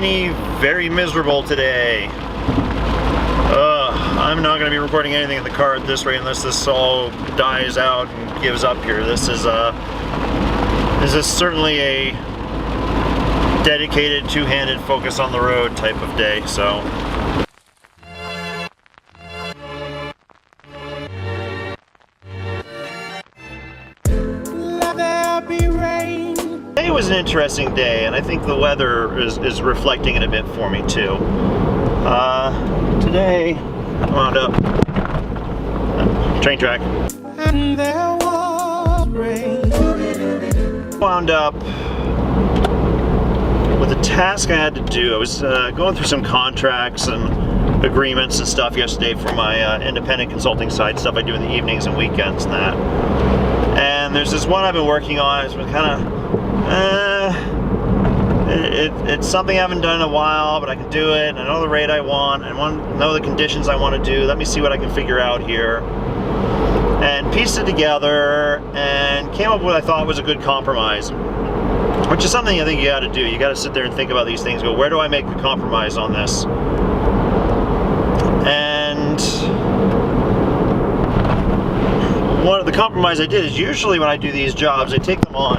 rainy, very miserable today. I'm not going to be recording anything in the car at this rate unless this all dies out and gives up here. This is certainly a dedicated, two-handed, focus on the road type of day. So. Today was an interesting day, and I think the weather is reflecting it a bit for me too. Today I wound up train track. And there was rain. Wound up with a task I had to do. I was going through some contracts and agreements and stuff yesterday for my independent consulting side stuff I do in the evenings and weekends and that. And there's this one I've been working on. It's been kind of it's something I haven't done in a while, but I can do it. I know the rate I want. I know the conditions I want to do. Let me see what I can figure out here. And pieced it together and came up with what I thought was a good compromise, which is something I think you got to do. You got to sit there and think about these things. Go, where do I make the compromise on this? And one of the compromise I did is usually when I do these jobs, I take them on.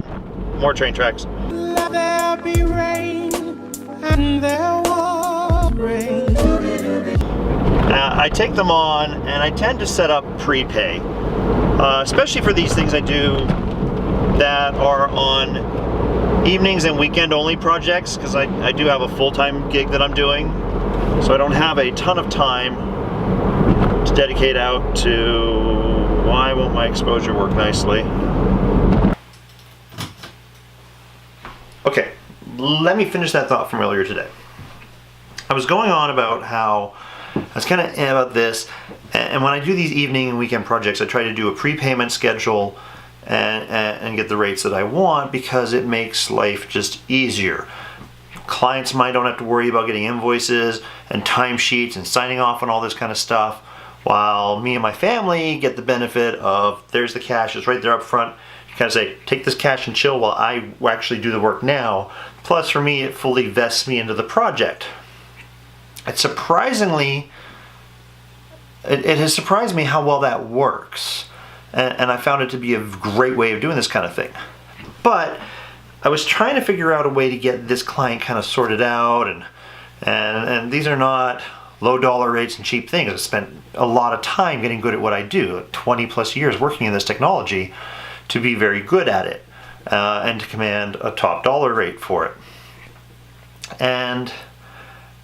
More train tracks. Let there be rain, and there was rain. I take them on, and I tend to set up prepay, especially for these things I do that are on evenings and weekend only projects, because I do have a full-time gig that I'm doing, so I don't have a ton of time to dedicate out to. Why won't my exposure work nicely? Okay, let me finish that thought from earlier today. I was going on about how I was kind of about this, and when I do these evening and weekend projects, I try to do a prepayment schedule and get the rates that I want, because it makes life just easier. Clients might don't have to worry about getting invoices and timesheets and signing off on all this kind of stuff, while me and my family get the benefit of there's the cash, it's right there up front. You kind of say, take this cash and chill while I actually do the work now. Plus, for me, it fully vests me into the project. It has surprised me how well that works. And I found it to be a great way of doing this kind of thing. But I was trying to figure out a way to get this client kind of sorted out. And these are not low dollar rates and cheap things. I spent a lot of time getting good at what I do, 20 plus years working in this technology, to be very good at it and to command a top dollar rate for it. And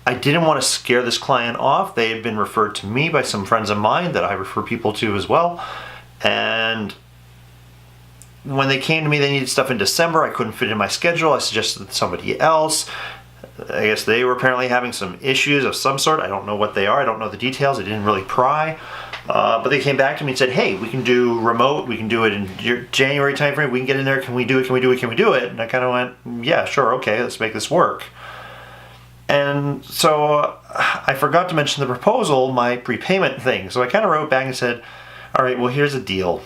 I didn't want to scare this client off. They had been referred to me by some friends of mine that I refer people to as well. And when they came to me, they needed stuff in December. I couldn't fit in my schedule. I suggested somebody else. I guess they were apparently having some issues of some sort. I don't know what they are. I don't know the details. I didn't really pry. But they came back to me and said, hey, we can do remote. We can do it in your January timeframe. We can get in there. Can we do it? Can we do it? Can we do it? And I kind of went, yeah, sure. Okay, let's make this work. And so I forgot to mention the proposal, my prepayment thing. So I kind of wrote back and said, all right, well, here's the deal.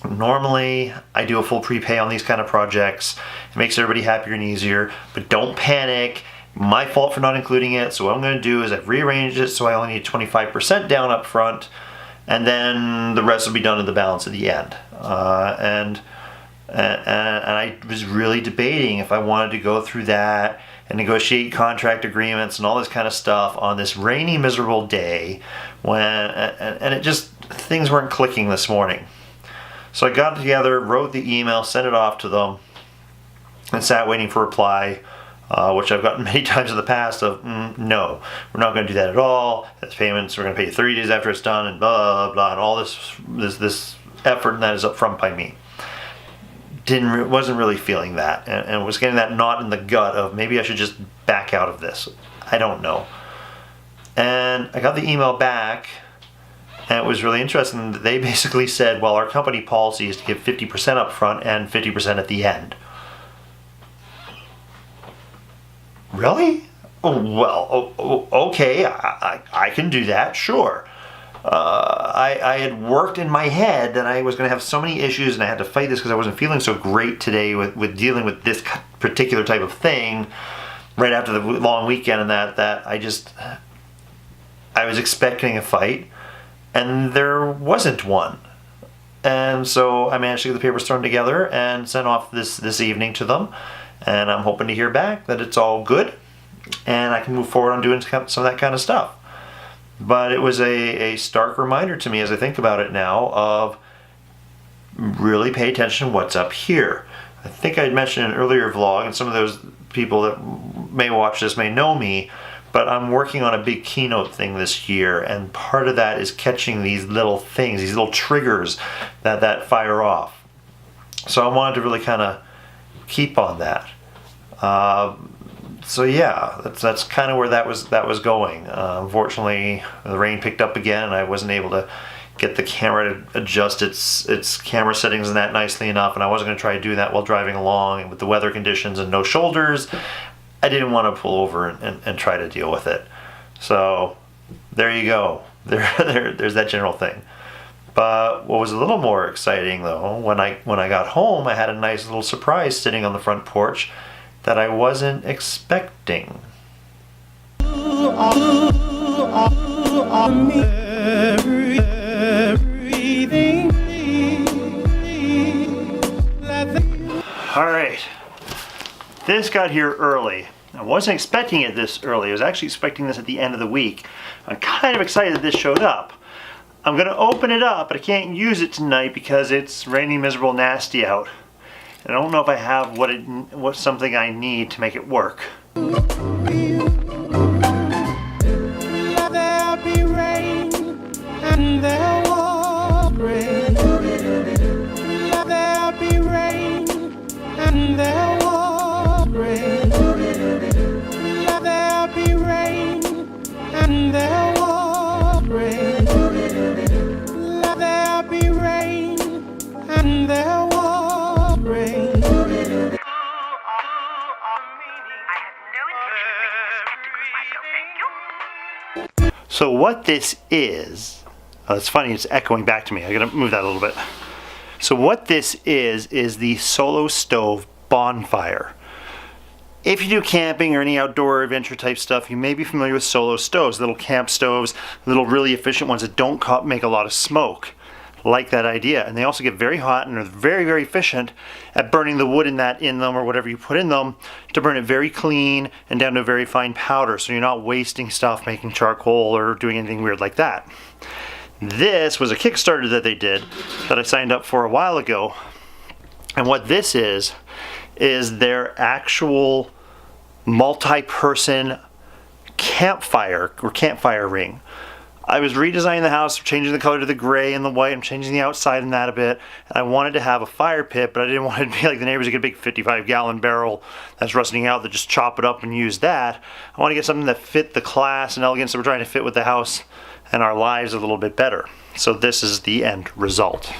Normally, I do a full prepay on these kind of projects. It makes everybody happier and easier, but don't panic. My fault for not including it. So what I'm going to do is I've rearranged it so I only need 25% down up front, and then the rest will be done in the balance at the end. And I was really debating if I wanted to go through that and negotiate contract agreements and all this kind of stuff on this rainy, miserable day and it just, things weren't clicking this morning. So I got together, wrote the email, sent it off to them, and sat waiting for a reply, which I've gotten many times in the past of, no, we're not going to do that at all. That's payments, we're going to pay you 30 days after it's done, and blah, blah, blah, and all this effort, and that is up front by me. Wasn't really feeling that, and was getting that knot in the gut of maybe I should just back out of this. I don't know. And I got the email back, and it was really interesting. They basically said, well, our company policy is to give 50% up front and 50% at the end. Really? Oh, well, okay, I can do that, sure. I had worked in my head that I was going to have so many issues and I had to fight this because I wasn't feeling so great today with dealing with this particular type of thing. right after the long weekend and that I was expecting a fight, and there wasn't one. And so I managed to get the papers thrown together and sent off this evening to them. And I'm hoping to hear back that it's all good and I can move forward on doing some of that kind of stuff. But it was a stark reminder to me as I think about it now of really pay attention to what's up here. I think I had mentioned in an earlier vlog, and some of those people that may watch this may know me, but I'm working on a big keynote thing this year, and part of that is catching these little things, these little triggers that fire off. So I wanted to really kind of keep on that. So yeah, that's kind of where that was going. Unfortunately, the rain picked up again, and I wasn't able to get the camera to adjust its camera settings and that nicely enough, and I wasn't going to try to do that while driving along, and with the weather conditions and no shoulders, I didn't want to pull over and try to deal with it. So there you go. There's that general thing. But what was a little more exciting though, when I got home, I had a nice little surprise sitting on the front porch that I wasn't expecting. Alright, this got here early. I wasn't expecting it this early. I was actually expecting this at the end of the week. I'm kind of excited that this showed up. I'm going to open it up, but I can't use it tonight because it's rainy, miserable, nasty out. And I don't know if I have what's something I need to make it work. Let there be rain, and there was rain. Let there be rain, and there was rain. Let there be rain, and there was rain. Let there be rain, and there was rain. So what this is, it's funny, it's echoing back to me. I gotta move that a little bit. So what this is the Solo Stove Bonfire. If you do camping or any outdoor adventure type stuff, you may be familiar with Solo Stoves, little camp stoves, little really efficient ones that don't make a lot of smoke. Like that idea, and they also get very hot and are very, very efficient at burning the wood in them or whatever you put in them to burn it very clean and down to a very fine powder, so you're not wasting stuff making charcoal or doing anything weird like that. This was a Kickstarter that they did that I signed up for a while ago, and what this is their actual multi-person campfire or campfire ring. I was redesigning the house, changing the color to the gray and the white. I'm changing the outside in that a bit. And I wanted to have a fire pit, but I didn't want it to be like the neighbors who get a big 55-gallon barrel that's rusting out that just chop it up and use that. I want to get something that fit the class and elegance that we're trying to fit with the house and our lives a little bit better. So this is the end result.